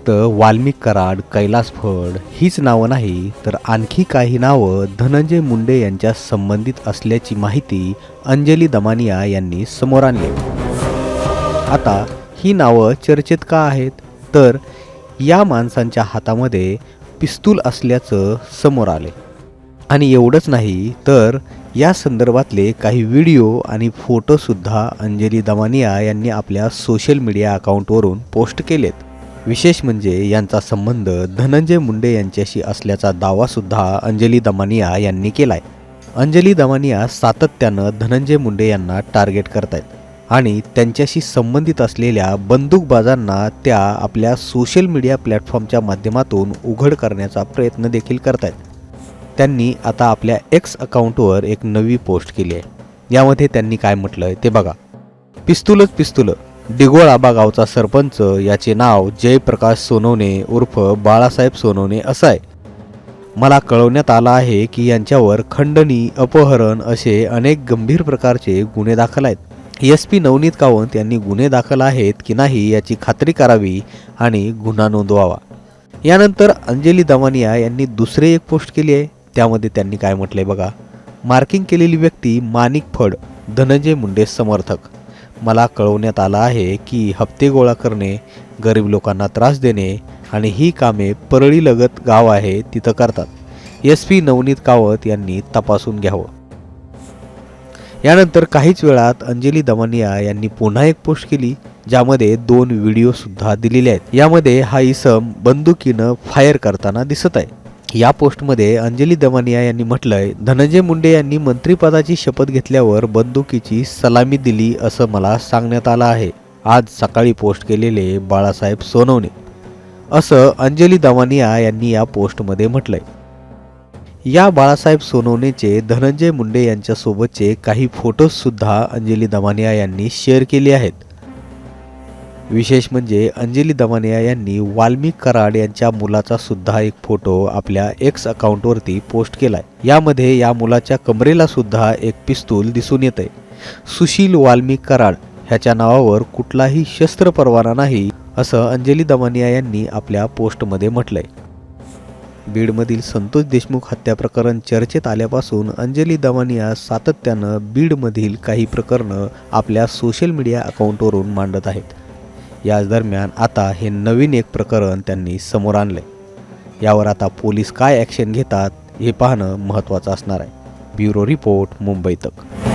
फक्त वाल्मिक कराड, कैलास फड हीच नावं नाही तर आणखी काही नावं धनंजय मुंडे यांच्या संबंधित असल्याची माहिती अंजली दमानिया यांनी समोर आणली। आता ही नावं चर्चेत का आहेत, तर या माणसांच्या हातामध्ये पिस्तूल असल्याचं समोर आले आणि एवढंच नाही तर या संदर्भातले काही व्हिडिओ आणि फोटोसुद्धा अंजली दमानिया यांनी आपल्या सोशल मीडिया अकाउंटवरून पोस्ट केलेत। विशेष म्हणजे यांचा संबंध धनंजय मुंडे यांच्याशी असल्याचा दावासुद्धा अंजली दमानिया यांनी केलाय। अंजली दमानिया सातत्यानं धनंजय मुंडे यांना टार्गेट करतायत आणि त्यांच्याशी संबंधित असलेल्या बंदूकबाजांना त्या आपल्या सोशल मीडिया प्लॅटफॉर्मच्या माध्यमातून उघड करण्याचा प्रयत्न देखील करतायत। त्यांनी आता आपल्या एक्स अकाउंटवर एक नवी पोस्ट केली आहे। यामध्ये त्यांनी काय म्हटलंय ते बघा। पिस्तूलच पिस्तूल, डिगोळाबा गावचा सरपंच, याचे नाव जयप्रकाश सोनवणे उर्फ बाळासाहेब सोनवणे असं आहे। मला कळवण्यात आलं आहे की यांच्यावर खंडणी, अपहरण असे अनेक गंभीर प्रकारचे गुन्हे दाखल आहेत। SP नवनीत कावंत यांनी गुन्हे दाखल आहेत की नाही याची खात्री करावी आणि गुन्हा नोंदवावा। यानंतर अंजली दमानिया यांनी दुसरे एक पोस्ट केली आहे। त्यामध्ये त्यांनी काय म्हटलंय बघा। मार्किंग केलेली व्यक्ती माणिक फड, धनंजय मुंडे समर्थक। मला कळवण्यात आलं आहे की हप्ते गोळा करणे, गरीब लोकांना त्रास देणे आणि ही कामे परळीलगत गाव आहे तिथं करतात। SP नवनीत कावत यांनी तपासून घ्यावं। यानंतर काहीच वेळात अंजली दमानिया यांनी पुन्हा एक पोस्ट केली ज्यामध्ये 2 व्हिडिओ सुद्धा दिलेले आहेत। यामध्ये हा इसम बंदुकीनं फायर करताना दिसत आहे। या पोस्टमध्ये अंजली दमानिया यांनी म्हटलंय, धनंजय मुंडे यांनी मंत्रिपदाची शपथ घेतल्यावर बंदुकीची सलामी दिली असं मला सांगण्यात आलं आहे। आज सकाळी पोस्ट केलेले बाळासाहेब सोनवणे असं अंजली दमानिया यांनी या पोस्टमध्ये म्हटलंय। या बाळासाहेब सोनवणेचे धनंजय मुंडे यांच्यासोबतचे काही फोटोजसुद्धा अंजली दमानिया यांनी शेअर केले आहेत। विशेष म्हणजे अंजली दमानिया यांनी वाल्मिक कराड यांच्या मुलाचा सुद्धा एक फोटो आपल्या एक्स अकाउंटवरती पोस्ट केलाय। यामध्ये या मुलाच्या कमरेला सुद्धा एक पिस्तूल दिसून येतंय। सुशील वाल्मिक कराड ह्याच्या नावावर कुठलाही शस्त्र परवाना नाही असं अंजली दमानिया यांनी आपल्या पोस्टमध्ये म्हटलंय। बीडमधील संतोष देशमुख हत्या प्रकरण चर्चेत आल्यापासून अंजली दमानिया सातत्यानं बीडमधील काही प्रकरणं आपल्या सोशल मीडिया अकाउंटवरून मांडत आहेत। याच दरम्यान आता हे नवीन एक प्रकरण त्यांनी समोर आणलंय। यावर आता पोलीस काय ॲक्शन घेतात हे पाहणं महत्त्वाचं असणार आहे। ब्युरो रिपोर्ट, मुंबई तक।